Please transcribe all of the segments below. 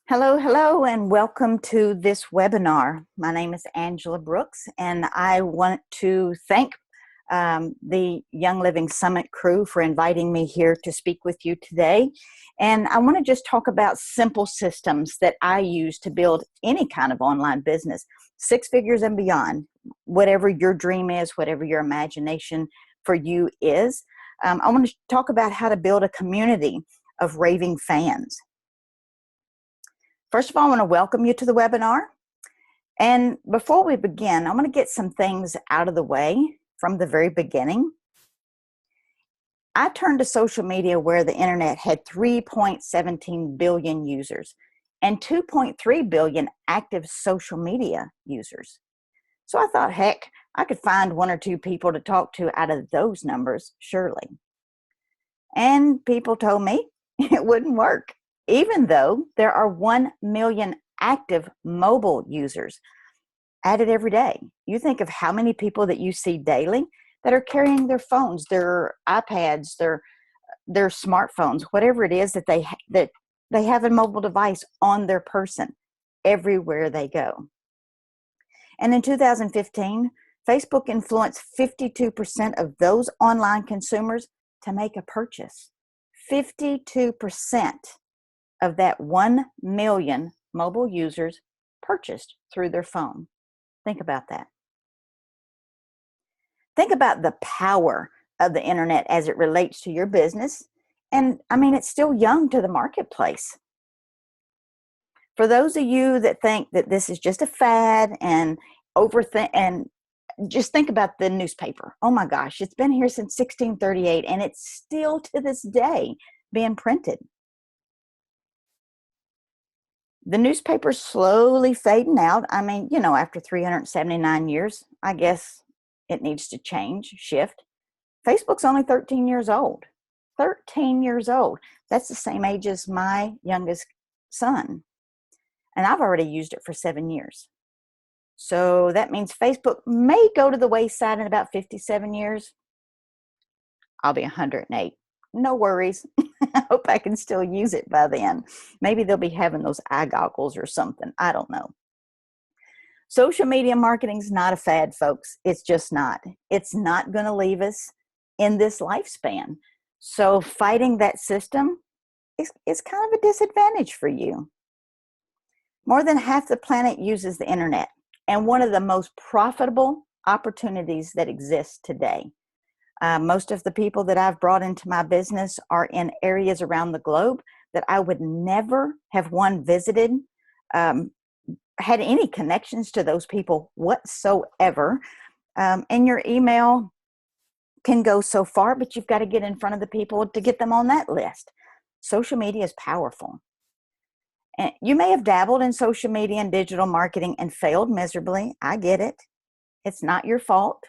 Hello, hello, and welcome to this webinar. My name is Angela Brooks, and I want to thank the Young Living Summit crew for inviting me here to speak with you today. And I want to just talk about simple systems that I use to build any kind of online business, 6 figures and beyond, whatever your dream is, whatever your imagination for you is. I want to talk about how to build a community of raving fans. First of all, I want to welcome you to the webinar. And before we begin, I want to get some things out of the way from the very beginning. I turned to social media where the internet had 3.17 billion users and 2.3 billion active social media users. So I thought, heck, I could find 1 or 2 people to talk to out of those numbers, surely. And people told me it wouldn't work, even though there are 1 million active mobile users added every day. You think of how many people that you see daily that are carrying their phones, their iPads, their smartphones, whatever it is that they have a mobile device on their person everywhere they go. And in 2015, Facebook influenced 52% of those online consumers to make a purchase. 52% of that 1 million mobile users purchased through their phone. Think about that. Think about the power of the internet as it relates to your business. And I mean, it's still young to the marketplace. For those of you that think that this is just a fad and just think about the newspaper. Oh my gosh, it's been here since 1638 and it's still to this day being printed. The newspaper's slowly fading out. I mean, after 379 years, I guess it needs to change, shift. Facebook's only 13 years old. 13 years old. That's the same age as my youngest son. And I've already used it for 7 years. So that means Facebook may go to the wayside in about 57 years. I'll be 108. No worries. I hope I can still use it by then. Maybe they'll be having those eye goggles or something. I don't know. Social media marketing is not a fad, folks. It's just not. It's not going to leave us in this lifespan. So fighting that system is kind of a disadvantage for you. More than half the planet uses the internet, and one of the most profitable opportunities that exists today. Most of the people that I've brought into my business are in areas around the globe that I would never have visited, had any connections to those people whatsoever. And your email can go so far, but you've got to get in front of the people to get them on that list. Social media is powerful. And you may have dabbled in social media and digital marketing and failed miserably. I get it. It's not your fault.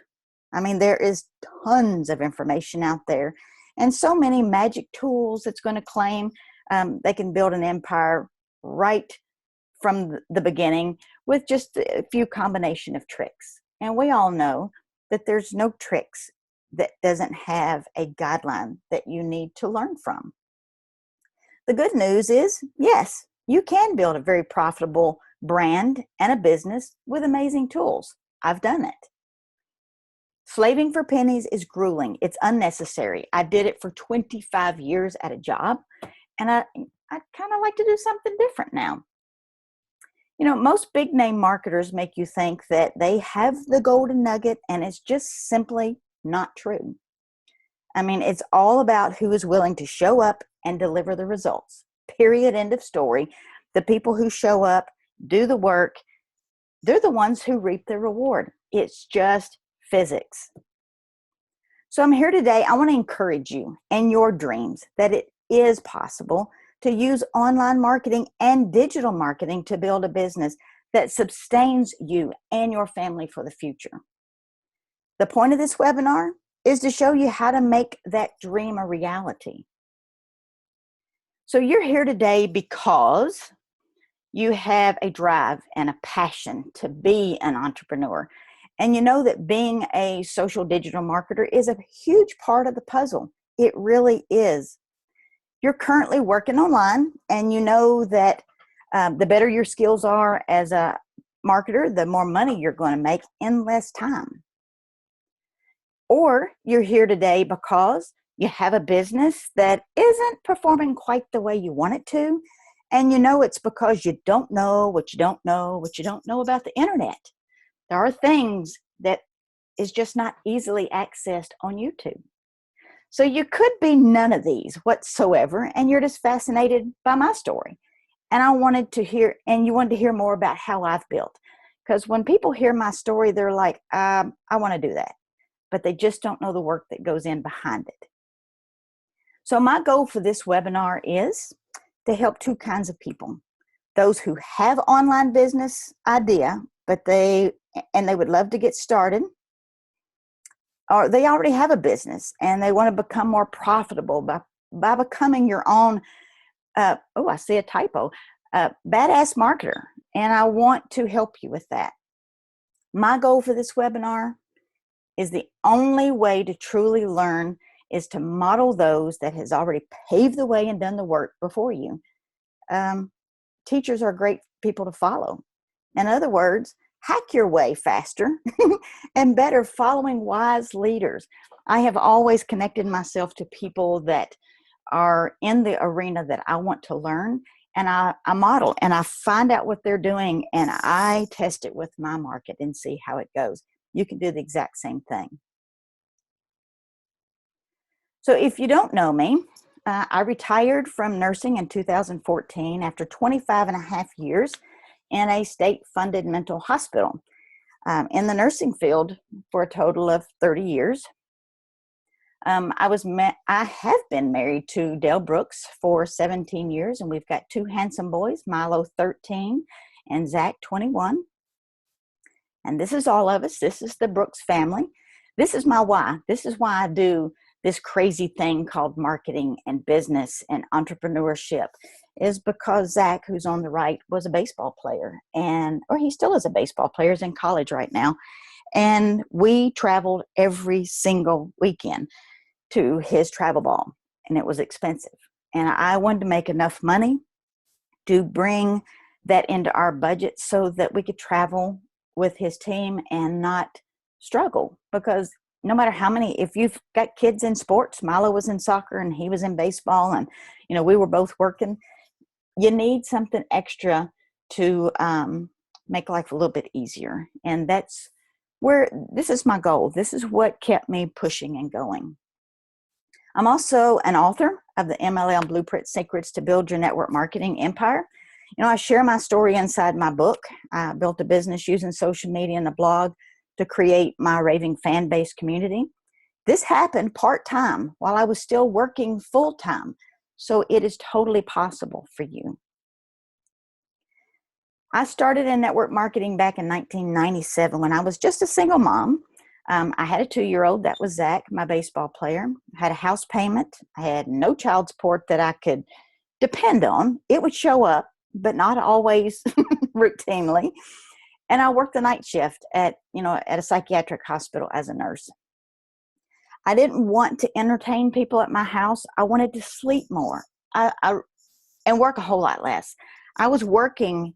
I mean, there is tons of information out there and so many magic tools that's going to claim they can build an empire right from the beginning with just a few combination of tricks. And we all know that there's no tricks that doesn't have a guideline that you need to learn from. The good news is, yes, you can build a very profitable brand and a business with amazing tools. I've done it. Slaving for pennies is grueling. It's unnecessary. I did it for 25 years at a job, and I kind of like to do something different now. Most big name marketers make you think that they have the golden nugget, and it's just simply not true. I mean, it's all about who is willing to show up and deliver the results. Period. End of story. The people who show up, do the work, they're the ones who reap the reward. It's just physics. So I'm here today. I want to encourage you and your dreams that it is possible to use online marketing and digital marketing to build a business that sustains you and your family for the future. The point of this webinar is to show you how to make that dream a reality. So you're here today because you have a drive and a passion to be an entrepreneur. And you know that being a social digital marketer is a huge part of the puzzle. It really is. You're currently working online, and you know that The better your skills are as a marketer, the more money you're going to make in less time. Or you're here today because you have a business that isn't performing quite the way you want it to, and you know it's because you don't know what you don't know what you don't know about the internet. There are things that is just not easily accessed on YouTube. So you could be none of these whatsoever, and you're just fascinated by my story. And I wanted to hear, and you wanted to hear more about how I've built. Because when people hear my story, they're like, I want to do that. But they just don't know the work that goes in behind it. So my goal for this webinar is to help two kinds of people. Those who have online business idea, but they would love to get started, or they already have a business and they want to become more profitable by becoming your own, I see a typo, badass marketer. And I want to help you with that. My goal for this webinar is the only way to truly learn is to model those that has already paved the way and done the work before you. Teachers are great people to follow. In other words, hack your way faster and better following wise leaders. I have always connected myself to people that are in the arena that I want to learn, and I model and I find out what they're doing and I test it with my market and see how it goes. You can do the exact same thing. So if you don't know me, I retired from nursing in 2014 after 25 and a half years in a state-funded mental hospital. In the nursing field for a total of 30 years. I have been married to Dale Brooks for 17 years, and we've got two handsome boys, Milo 13 and Zach 21. And this is all of us. This is the Brooks family. This is my why. This is why I do this crazy thing called marketing and business and entrepreneurship, is because Zach, who's on the right, was a baseball player, or he still is a baseball player. He's in college right now. And we traveled every single weekend to his travel ball, and it was expensive. And I wanted to make enough money to bring that into our budget so that we could travel with his team and not struggle, because no matter how many, if you've got kids in sports, Milo was in soccer and he was in baseball, and we were both working, you need something extra to make life a little bit easier. And that's where, this is my goal. This is what kept me pushing and going. I'm also an author of the MLM Blueprint Secrets to Build Your Network Marketing Empire. I share my story inside my book. I built a business using social media and a blog to create my raving fan base community. This happened part-time while I was still working full-time. So it is totally possible for you. I started in network marketing back in 1997 when I was just a single mom. I had a 2-year-old, that was Zach, my baseball player. I had a house payment. I had no child support that I could depend on. It would show up, but not always routinely. And I worked the night shift at a psychiatric hospital as a nurse. I didn't want to entertain people at my house. I wanted to sleep more and work a whole lot less. I was working,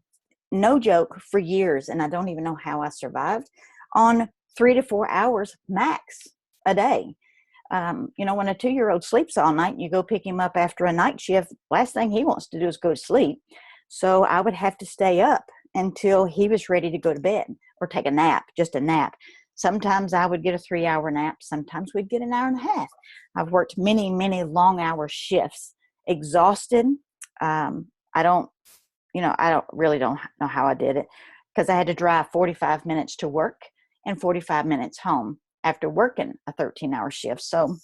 no joke, for years, and I don't even know how I survived, on 3 to 4 hours max a day. When a 2-year-old sleeps all night and you go pick him up after a night shift, last thing he wants to do is go to sleep. So I would have to stay up until he was ready to go to bed or take a nap, just a nap. Sometimes I would get a 3-hour nap. Sometimes we'd get an hour and a half. I've worked many, many long-hour shifts, exhausted. I don't really don't know how I did it, because I had to drive 45 minutes to work and 45 minutes home after working a 13-hour shift. So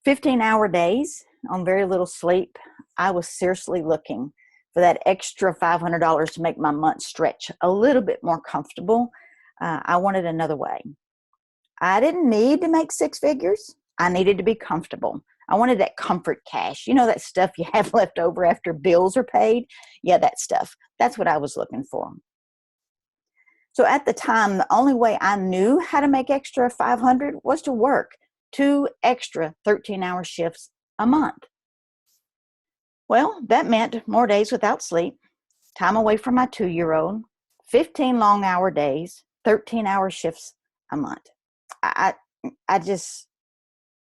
15-hour days on very little sleep. I was seriously looking for that extra $500 to make my month stretch a little bit more comfortable. I wanted another way. I didn't need to make 6 figures. I needed to be comfortable. I wanted that comfort cash. That stuff you have left over after bills are paid. Yeah, that stuff. That's what I was looking for. So at the time, the only way I knew how to make extra $500 was to work 2 extra 13-hour shifts a month. Well, that meant more days without sleep, time away from my 2-year-old, 15 long-hour days, 13-hour shifts a month. I just,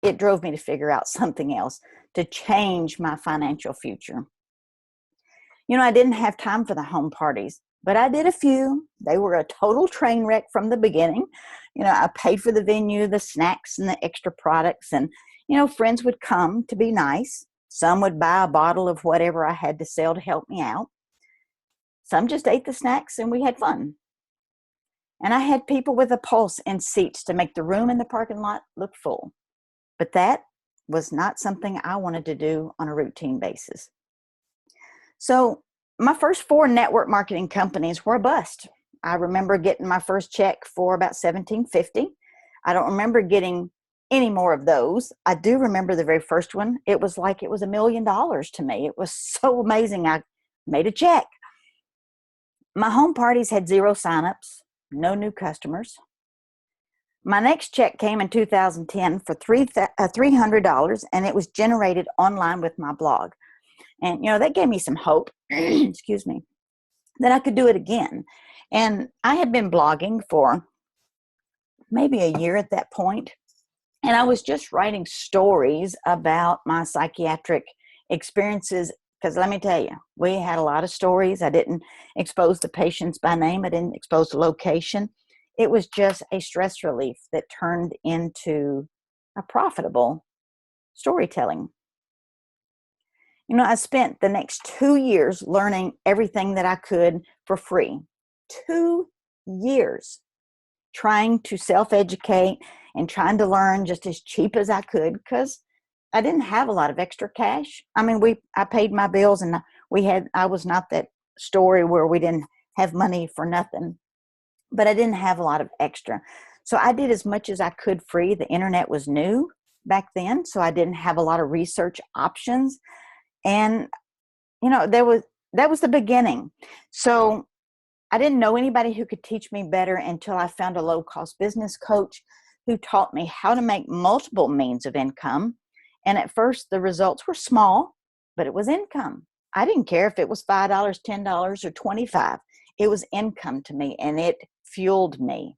it drove me to figure out something else to change my financial future. I didn't have time for the home parties, but I did a few. They were a total train wreck from the beginning. I paid for the venue, the snacks, and the extra products. And, friends would come to be nice. Some would buy a bottle of whatever I had to sell to help me out. Some just ate the snacks and we had fun. And I had people with a pulse and seats to make the room in the parking lot look full. But that was not something I wanted to do on a routine basis. So my first 4 network marketing companies were a bust. I remember getting my first check for about $1,750. I don't remember getting any more of those. I do remember the very first one. It was like it was $1 million to me. It was so amazing. I made a check. My home parties had 0 signups, no new customers. My next check came in 2010 for $300, and it was generated online with my blog. And, that gave me some hope, excuse me, that I could do it again. And I had been blogging for maybe a year at that point, and I was just writing stories about my psychiatric experiences, because let me tell you, we had a lot of stories. I didn't expose the patients by name. I didn't expose the location. It was just a stress relief that turned into a profitable storytelling. I spent the next 2 years learning everything that I could for free. 2 years trying to self-educate and trying to learn just as cheap as I could, because I didn't have a lot of extra cash. I paid my bills, and I was not that story where we didn't have money for nothing, but I didn't have a lot of extra. So I did as much as I could free. The internet was new back then, so I didn't have a lot of research options. And, that was the beginning. So I didn't know anybody who could teach me better until I found a low-cost business coach who taught me how to make multiple means of income. And at first, the results were small, but it was income. I didn't care if it was $5, $10, or $25. It was income to me, and it fueled me.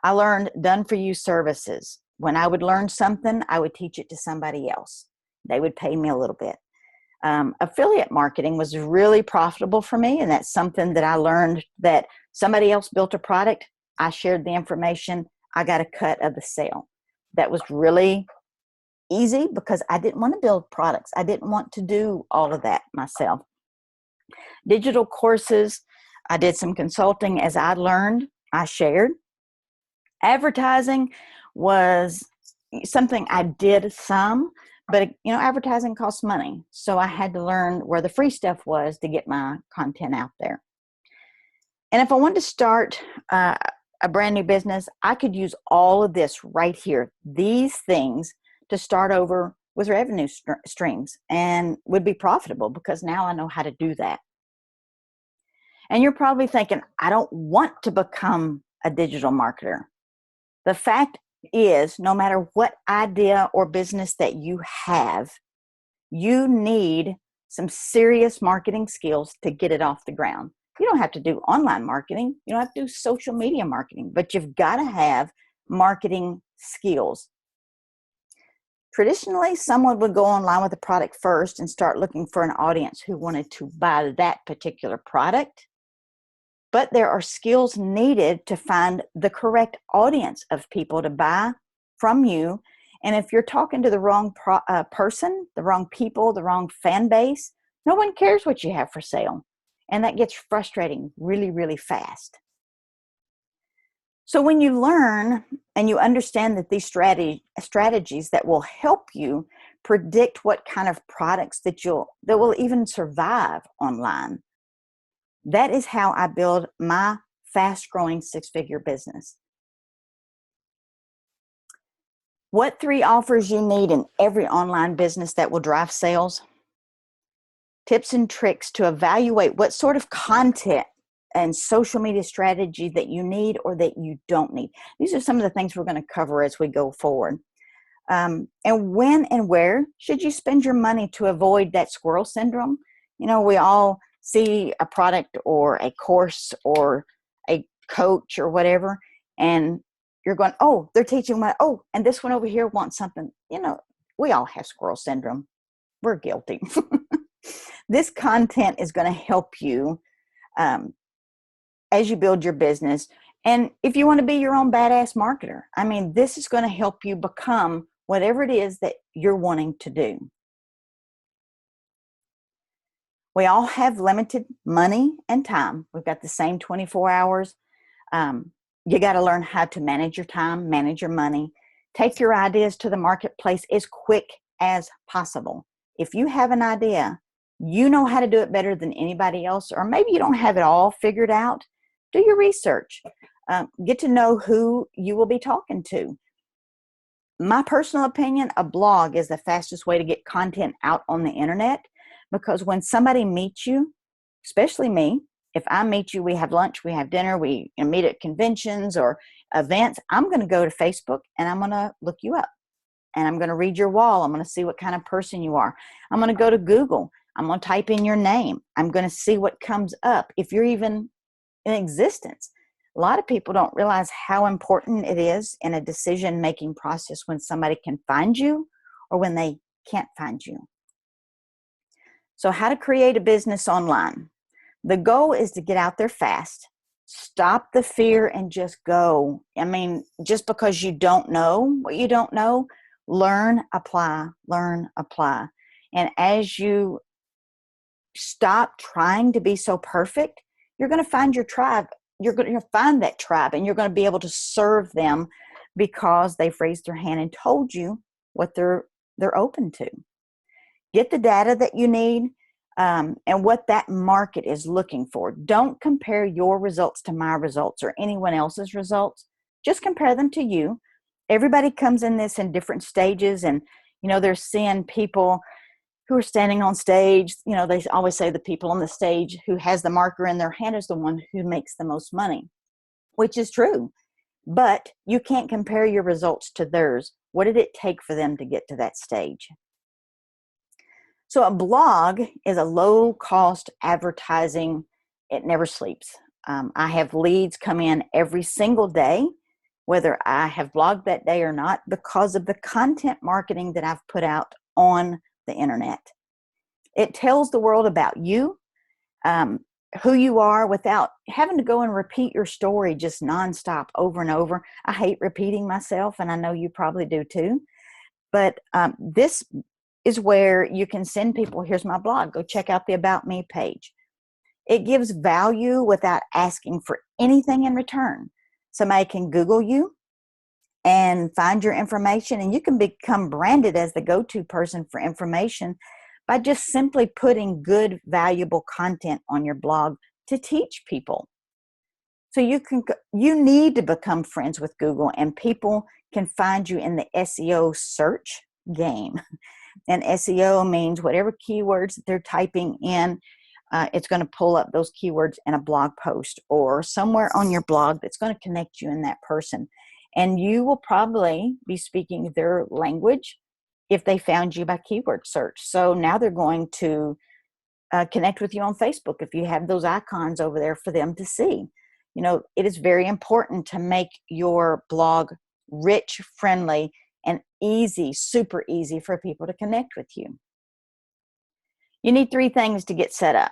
I learned done-for-you services. When I would learn something, I would teach it to somebody else. They would pay me a little bit. Affiliate marketing was really profitable for me, and that's something that I learned, that somebody else built a product, I shared the information, I got a cut of the sale. That was really easy because I didn't want to build products. I didn't want to do all of that myself. Digital courses, I did some consulting. As I learned, I shared. Advertising was something I did some, but advertising costs money. So I had to learn where the free stuff was to get my content out there. And if I wanted to start a brand new business, I could use all of this right here, these things, to start over with revenue streams, and would be profitable because now I know how to do that. And you're probably thinking, I don't want to become a digital marketer. The fact is, no matter what idea or business that you have, you need some serious marketing skills to get it off the ground. You don't have to do online marketing. You don't have to do social media marketing, but you've got to have marketing skills. Traditionally, someone would go online with a product first and start looking for an audience who wanted to buy that particular product. But there are skills needed to find the correct audience of people to buy from you. And if you're talking to the wrong person, the wrong people, the wrong fan base, no one cares what you have for sale. And that gets frustrating really, really fast. So when you learn and you understand that these strategies that will help you predict what kind of products that will even survive online, that is how I build my fast-growing 6-figure business. What 3 offers you need in every online business that will drive sales? Tips and tricks to evaluate what sort of content and social media strategy that you need or that you don't need. These are some of the things we're going to cover as we go forward. And when and where should you spend your money to avoid that squirrel syndrome? We all see a product or a course or a coach or whatever, and you're going, oh, they're teaching my, oh, and this one over here wants something. We all have squirrel syndrome. We're guilty. This content is going to help you as you build your business. And if you want to be your own badass marketer, this is going to help you become whatever it is that you're wanting to do. We all have limited money and time. We've got the same 24 hours. You got to learn how to manage your time, manage your money, take your ideas to the marketplace as quick as possible. If you have an idea, you know how to do it better than anybody else, or maybe you don't have it all figured out. Do your research. Get to know who you will be talking to. My personal opinion, a blog is the fastest way to get content out on the internet, because when somebody meets you, especially me, if I meet you, we have lunch, we have dinner, we meet at conventions or events, I'm going to go to Facebook and I'm going to look you up. And I'm going to read your wall. I'm going to see what kind of person you are. I'm going to go to Google. I'm going to type in your name. I'm going to see what comes up, if you're even in existence. A lot of people don't realize how important it is in a decision-making process when somebody can find you or when they can't find you. So how to create a business online. The goal is to get out there fast. Stop the fear and just go. Just because you don't know what you don't know, learn, apply, learn, apply. And as you stop trying to be so perfect, you're going to find your tribe. You're going to find that tribe, and you're going to be able to serve them because they've raised their hand and told you what they're open to. Get the data that you need and what that market is looking for. Don't compare your results to my results or anyone else's results. Just compare them to you. Everybody comes in this in different stages, and they're seeing people who are standing on stage. They always say the people on the stage who has the marker in their hand is the one who makes the most money, which is true. But you can't compare your results to theirs. What did it take for them to get to that stage? So a blog is a low-cost advertising. It never sleeps. I have leads come in every single day, whether I have blogged that day or not, because of the content marketing that I've put out on the internet. It tells the world about you, who you are, without having to go and repeat your story just nonstop over and over. I hate repeating myself, and I know you probably do too. But this is where you can send people, here's my blog, go check out the About Me page. It gives value without asking for anything in return. Somebody can Google you and find your information, and you can become branded as the go-to person for information by just simply putting good, valuable content on your blog to teach people. So you need to become friends with Google, and people can find you in the SEO search game. And SEO means whatever keywords they're typing in, it's going to pull up those keywords in a blog post or somewhere on your blog that's going to connect you and that person. And you will probably be speaking their language if they found you by keyword search. So now they're going to connect with you on Facebook if you have those icons over there for them to see. It is very important to make your blog rich, friendly, and easy, super easy for people to connect with you. You need 3 things to get set up.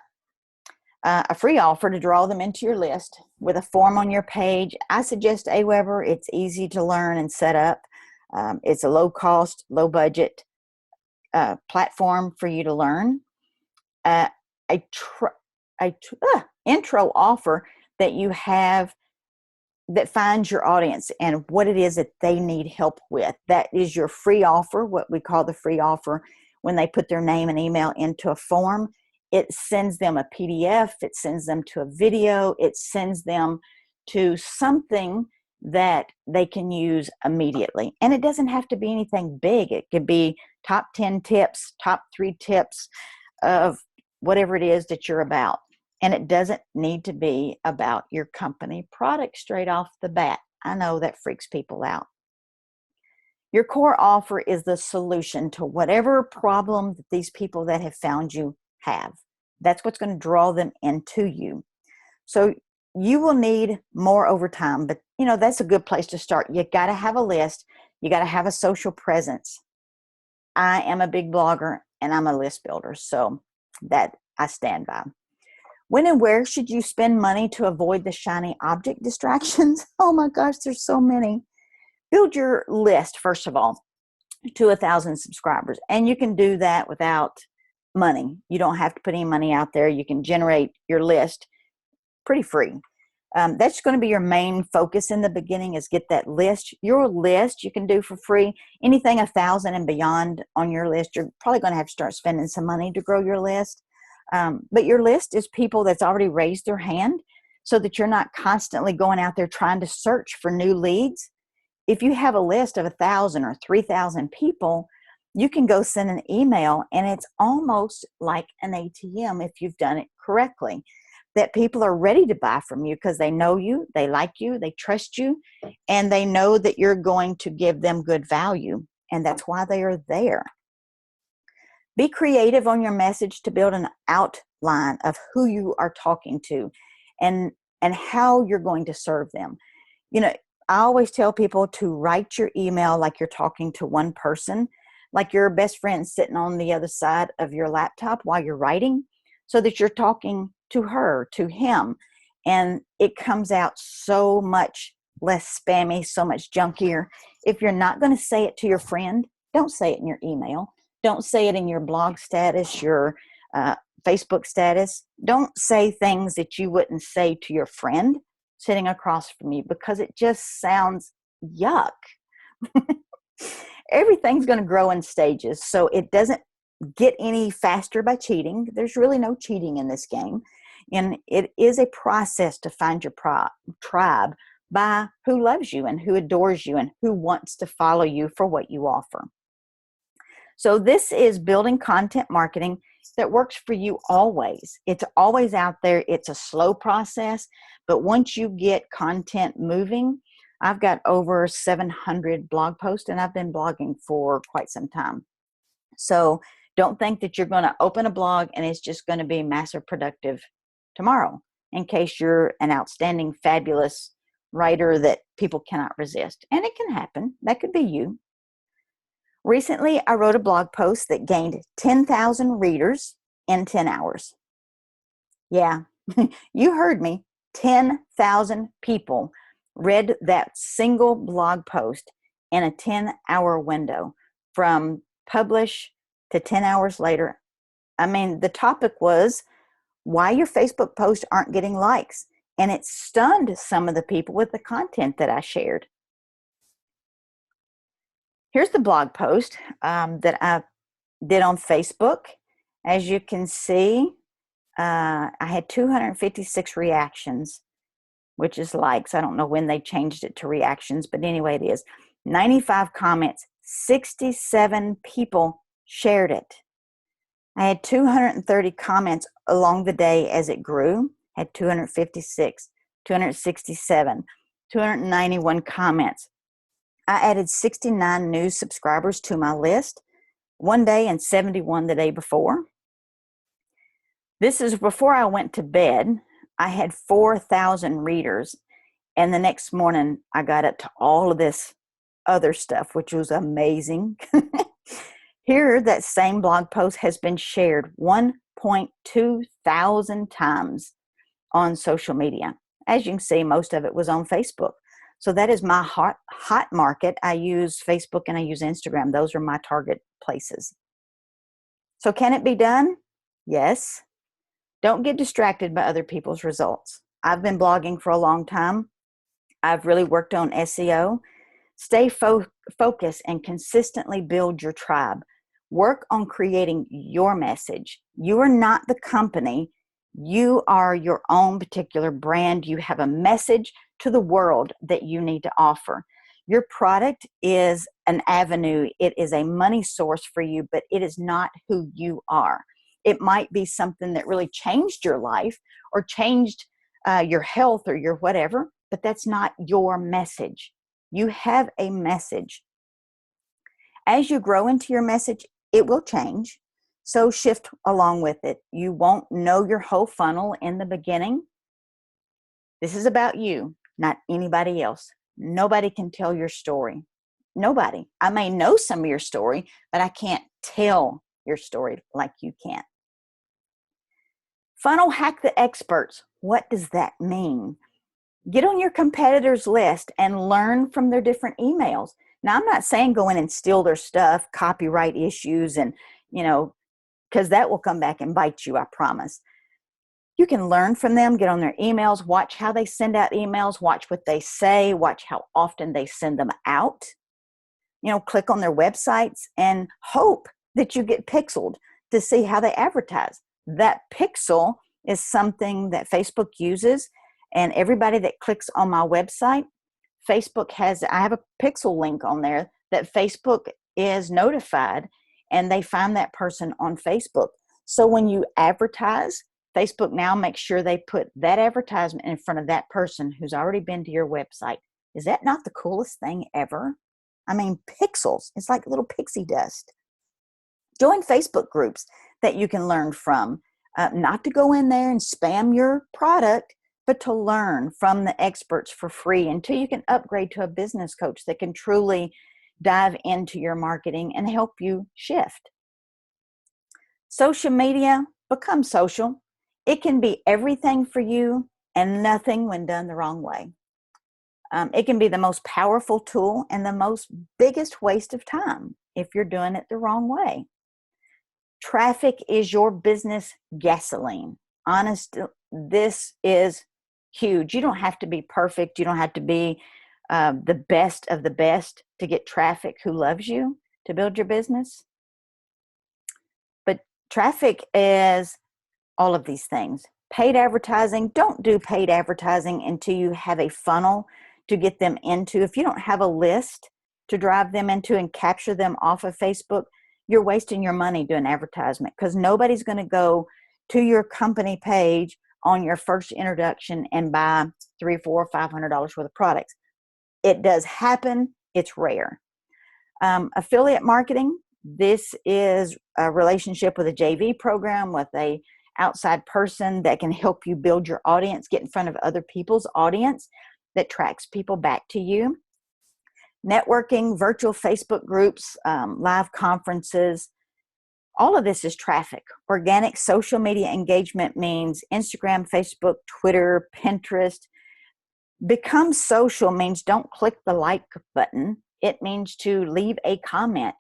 A free offer to draw them into your list with a form on your page. I suggest Aweber. It's easy to learn and set up. It's a low cost, low budget platform for you to learn. Intro offer that you have that finds your audience and what it is that they need help with. That is your free offer, what we call the free offer. When they put their name and email into a form, it sends them a PDF, it sends them to a video, it sends them to something that they can use immediately. And it doesn't have to be anything big. It could be top 10 tips, top 3 tips of whatever it is that you're about. And it doesn't need to be about your company product straight off the bat. I know that freaks people out. Your core offer is the solution to whatever problem that these people that have found you have. That's what's going to draw them into you. So you will need more over time, but that's a good place to start. You got to have a list. You got to have a social presence. I am a big blogger and I'm a list builder, so that I stand by. When and where should you spend money to avoid the shiny object distractions? Oh my gosh, there's so many. Build your list, first of all, to 1,000 subscribers. And you can do that without money. You don't have to put any money out there. You can generate your list pretty free. That's going to be your main focus in the beginning, is get that list. Your list you can do for free. Anything 1,000 and beyond on your list, you're probably going to have to start spending some money to grow your list. But your list is people that's already raised their hand, so that you're not constantly going out there trying to search for new leads. If you have a list of 1,000 or 3,000 people, you can go send an email, and it's almost like an ATM if you've done it correctly. That people are ready to buy from you because they know you, they like you, they trust you, and they know that you're going to give them good value, and that's why they are there. Be creative on your message to build an outline of who you are talking to and how you're going to serve them. I always tell people to write your email like you're talking to one person, like your best friend sitting on the other side of your laptop while you're writing, so that you're talking to her, to him, and it comes out so much less spammy, so much junkier. If you're not going to say it to your friend, don't say it in your email. Don't say it in your blog status, your Facebook status. Don't say things that you wouldn't say to your friend sitting across from you, because it just sounds yuck. Everything's going to grow in stages, so it doesn't get any faster by cheating. There's really no cheating in this game. And it is a process to find your tribe by who loves you and who adores you and who wants to follow you for what you offer. So this is building content marketing that works for you always. It's always out there. It's a slow process, but once you get content moving, I've got over 700 blog posts, and I've been blogging for quite some time. So don't think that you're going to open a blog and it's just going to be massive productive tomorrow, in case you're an outstanding, fabulous writer that people cannot resist. And it can happen. That could be you. Recently, I wrote a blog post that gained 10,000 readers in 10 hours. Yeah, you heard me. 10,000 people read that single blog post in a 10-hour window, from publish to 10 hours later. I mean, the topic was why your Facebook posts aren't getting likes. And it stunned some of the people with the content that I shared. Here's the blog post that I did on Facebook. As you can see, I had 256 reactions, which is likes. I don't know when they changed it to reactions, but anyway, it is. 95 comments, 67 people shared it. I had 230 comments along the day as it grew. Had 256, 267, 291 comments. I added 69 new subscribers to my list one day and 71 the day before. This is before I went to bed. I had 4,000 readers, and the next morning I got up to all of this other stuff, which was amazing. Here, that same blog post has been shared 1.2 thousand times on social media. As you can see, most of it was on Facebook. So that is my hot market. I use Facebook and I use Instagram. Those are my target places. So can it be done? Yes. Don't get distracted by other people's results. I've been blogging for a long time. I've really worked on SEO. Stay focused and consistently build your tribe. Work on creating your message. You are not the company. You are your own particular brand. You have a message to the world that you need to offer. Your product is an avenue. It is a money source for you, but it is not who you are. It might be something that really changed your life or changed your health or your whatever, but that's not your message. You have a message. As you grow into your message, it will change. So shift along with it. You won't know your whole funnel in the beginning. This is about you, not anybody else. Nobody can tell your story. Nobody. I may know some of your story, but I can't tell your story like you can. Funnel hack the experts. What does that mean? Get on your competitors list and learn from their different emails. Now, I'm not saying go in and steal their stuff, copyright issues, and, because that will come back and bite you, I promise. You can learn from them, get on their emails, watch how they send out emails, watch what they say, watch how often they send them out. Click on their websites and hope that you get pixeled to see how they advertise. That pixel is something that Facebook uses, and everybody that clicks on my website, I have a pixel link on there that Facebook is notified, and they find that person on Facebook. So when you advertise, Facebook now makes sure they put that advertisement in front of that person who's already been to your website. Is that not the coolest thing ever? I mean, pixels, it's like little pixie dust. Join Facebook groups that you can learn from, not to go in there and spam your product, but to learn from the experts for free until you can upgrade to a business coach that can truly dive into your marketing and help you shift. Social media, become social. It can be everything for you and nothing when done the wrong way. It can be the most powerful tool and the biggest waste of time if you're doing it the wrong way. Traffic is your business gasoline. Honest, this is huge. You don't have to be perfect. You don't have to be the best of the best to get traffic who loves you to build your business. But traffic is all of these things. Paid advertising, don't do paid advertising until you have a funnel to get them into. If you don't have a list to drive them into and capture them off of Facebook, you're wasting your money doing advertisement, because nobody's going to go to your company page on your first introduction and buy $300, $400, $500 worth of products. It does happen. It's rare. Affiliate marketing. This is a relationship with a JV program with a outside person that can help you build your audience, get in front of other people's audience that tracks people back to you. Networking, virtual Facebook groups, live conferences, all of this is traffic. Organic social media engagement means Instagram, Facebook, Twitter, Pinterest. Become social means don't click the like button. It means to leave a comment.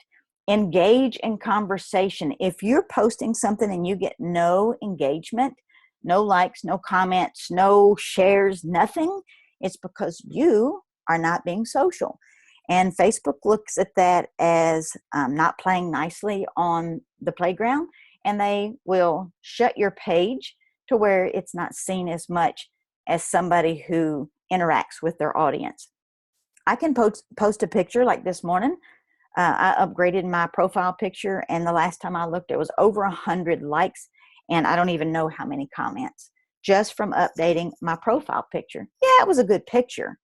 Engage in conversation. If you're posting something and you get no engagement, no likes, no comments, no shares, nothing, it's because you are not being social. And Facebook looks at that as not playing nicely on the playground, and they will shut your page to where it's not seen as much as somebody who interacts with their audience. I can post a picture like this morning. I upgraded my profile picture, and the last time I looked, it was over 100 likes, and I don't even know how many comments just from updating my profile picture. Yeah, it was a good picture,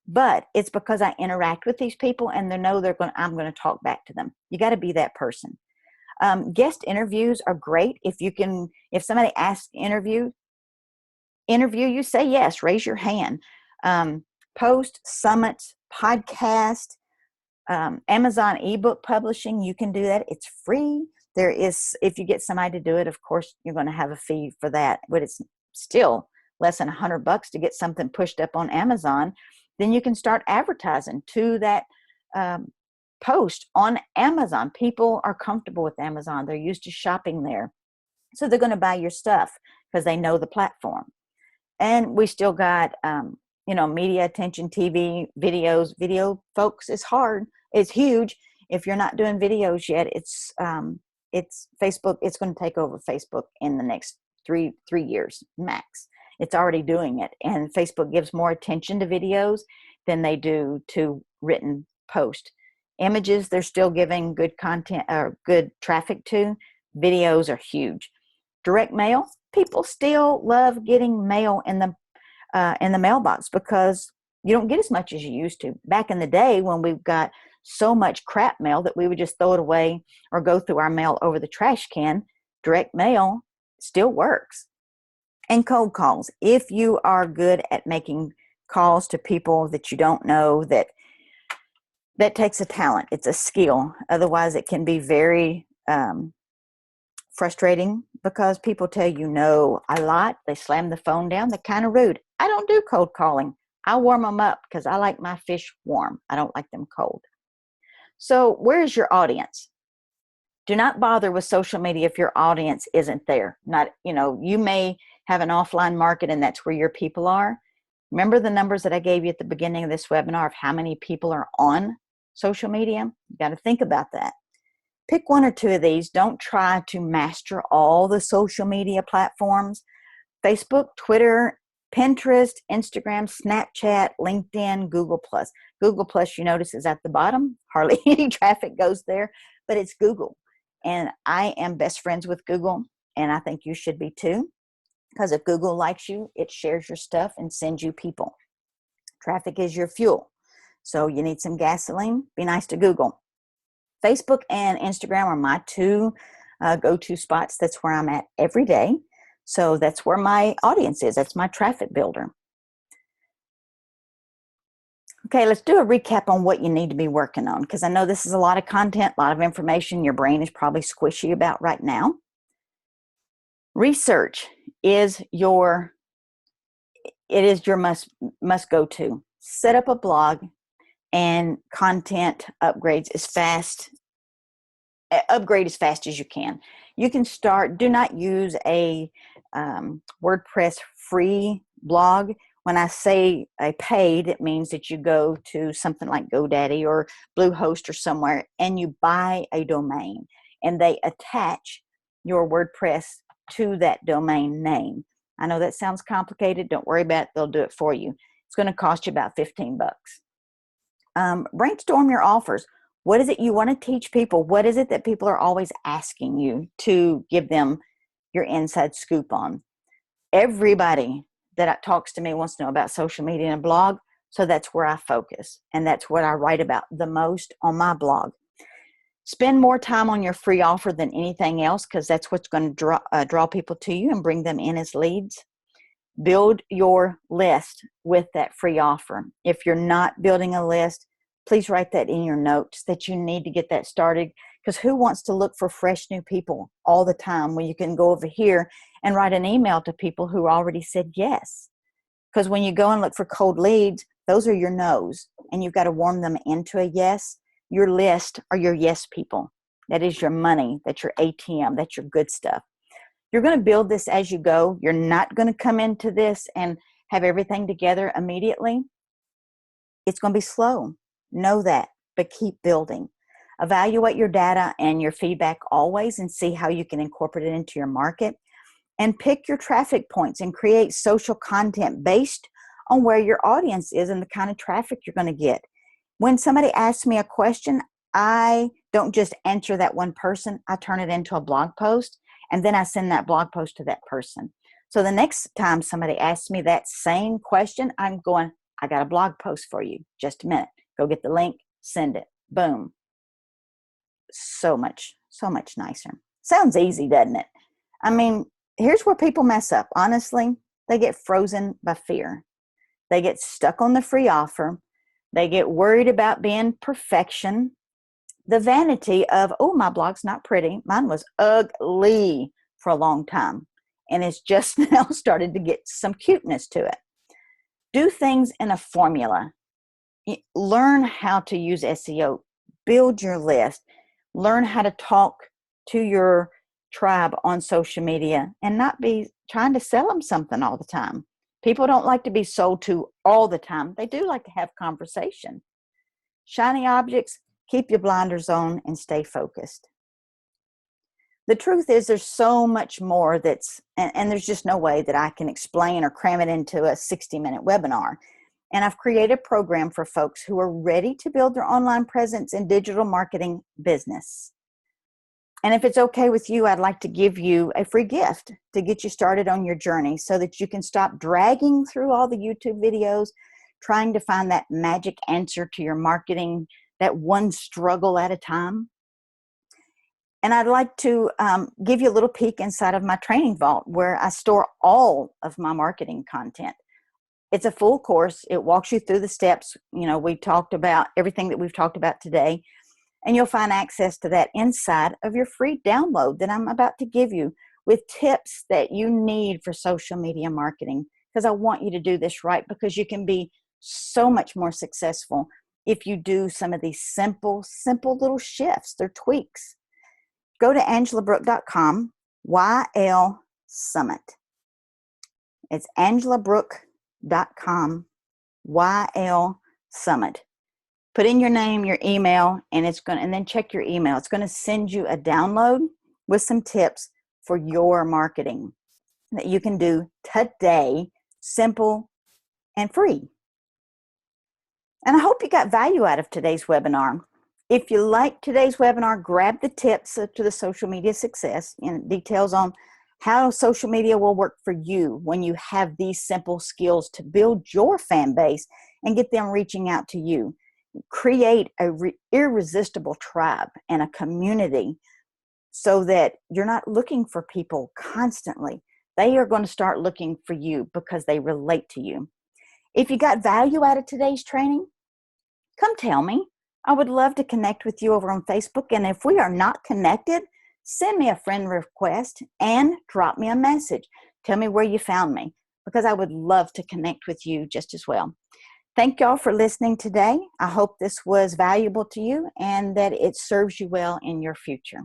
but it's because I interact with these people and they know I'm going to talk back to them. You got to be that person. Guest interviews are great. If somebody asks to interview you, say yes, raise your hand. Post, summits, podcast, Amazon ebook publishing, you can do that. It's free. If you get somebody to do it, of course, you're going to have a fee for that, but it's still less than $100 to get something pushed up on Amazon. Then you can start advertising to that post on Amazon. People are comfortable with Amazon. They're used to shopping there. So they're going to buy your stuff because they know the platform. And we still got, media attention, TV, videos. Video, folks, is hard. It's huge. If you're not doing videos yet, it's Facebook. It's going to take over Facebook in the next three years max. It's already doing it. And Facebook gives more attention to videos than they do to written post. Images, they're still giving good content or good traffic to. Videos are huge. Direct mail, people still love getting mail in the mailbox because you don't get as much as you used to. Back in the day when we've got so much crap mail that we would just throw it away or go through our mail over the trash can. Direct mail still works. And cold calls. If you are good at making calls to people that you don't know, that takes a talent. It's a skill. Otherwise, it can be very frustrating because people tell you no a lot. They slam the phone down. They're kind of rude. I don't do cold calling. I warm them up because I like my fish warm. I don't like them cold. So where is your audience? Do not bother with social media if your audience isn't there. Not, you may have an offline market and that's where your people are. Remember the numbers that I gave you at the beginning of this webinar of how many people are on social media? You got to think about that. Pick one or two of these. Don't try to master all the social media platforms. Facebook, Twitter, Pinterest, Instagram, Snapchat, LinkedIn, Google+. Google+, you notice, is at the bottom. Hardly any traffic goes there, but it's Google. And I am best friends with Google, and I think you should be too. Because if Google likes you, it shares your stuff and sends you people. Traffic is your fuel. So you need some gasoline, be nice to Google. Facebook and Instagram are my two go-to spots. That's where I'm at every day. So that's where my audience is. That's my traffic builder. Okay, let's do a recap on what you need to be working on, because I know this is a lot of content, a lot of information your brain is probably squishy about right now. Research is your must go to. Set up a blog and content upgrade as fast as you can. You can start. Do not use a WordPress free blog. When I say a paid, it means that you go to something like GoDaddy or Bluehost or somewhere and you buy a domain and they attach your WordPress to that domain name. I know that sounds complicated. Don't worry about it. They'll do it for you. It's going to cost you about $15. Brainstorm your offers. What is it you want to teach people? What is it that people are always asking you to give them your inside scoop on? Everybody that talks to me wants to know about social media and a blog, so that's where I focus, and that's what I write about the most on my blog. Spend more time on your free offer than anything else, because that's what's going to draw people to you and bring them in as leads. Build your list with that free offer. If you're not building a list, please write that in your notes that you need to get that started, because who wants to look for fresh new people all the time when you can go over here and write an email to people who already said yes? Because when you go and look for cold leads, those are your no's, and you've got to warm them into a yes. Your list are your yes people. That is your money. That's your ATM. That's your good stuff. You're going to build this as you go. You're not going to come into this and have everything together immediately. It's going to be slow. Know that, but keep building. Evaluate your data and your feedback always and see how you can incorporate it into your market. And pick your traffic points and create social content based on where your audience is and the kind of traffic you're going to get. When somebody asks me a question, I don't just answer that one person. I turn it into a blog post, and then I send that blog post to that person. So the next time somebody asks me that same question, I'm going, I got a blog post for you. Just a minute. Go get the link, send it. Boom. So much nicer. Sounds easy, doesn't it? I mean, here's where people mess up. Honestly, they get frozen by fear. They get stuck on the free offer. They get worried about being perfection. The vanity of, oh, my blog's not pretty. Mine was ugly for a long time. And it's just now started to get some cuteness to it. Do things in a formula. Learn how to use SEO. Build your list. Learn how to talk to your tribe on social media and not be trying to sell them something all the time. People don't like to be sold to all the time. They do like to have conversation. Shiny objects, keep your blinders on and stay focused. The truth is there's so much more and there's just no way that I can explain or cram it into a 60-minute webinar. And I've created a program for folks who are ready to build their online presence and digital marketing business. And if it's okay with you, I'd like to give you a free gift to get you started on your journey so that you can stop dragging through all the YouTube videos, trying to find that magic answer to your marketing, that one struggle at a time. And I'd like to give you a little peek inside of my training vault where I store all of my marketing content. It's a full course. It walks you through the steps. We talked about everything that we've talked about today, and you'll find access to that inside of your free download that I'm about to give you with tips that you need for social media marketing, because I want you to do this right, because you can be so much more successful if you do some of these simple little shifts. They're tweaks. Go to angelabrook.com, YL Summit. It's angelabrook.com, YL Summit. Put in your name, your email, and then check your email. It's going to send you a download with some tips for your marketing that you can do today, simple and free. And I hope you got value out of today's webinar. If you like today's webinar, grab the tips to the social media success and details on how social media will work for you when you have these simple skills to build your fan base and get them reaching out to you. Create an irresistible tribe and a community so that you're not looking for people constantly. They are going to start looking for you because they relate to you. If you got value out of today's training, come tell me. I would love to connect with you over on Facebook. And if we are not connected, send me a friend request and drop me a message. Tell me where you found me, because I would love to connect with you just as well. Thank y'all for listening today. I hope this was valuable to you and that it serves you well in your future.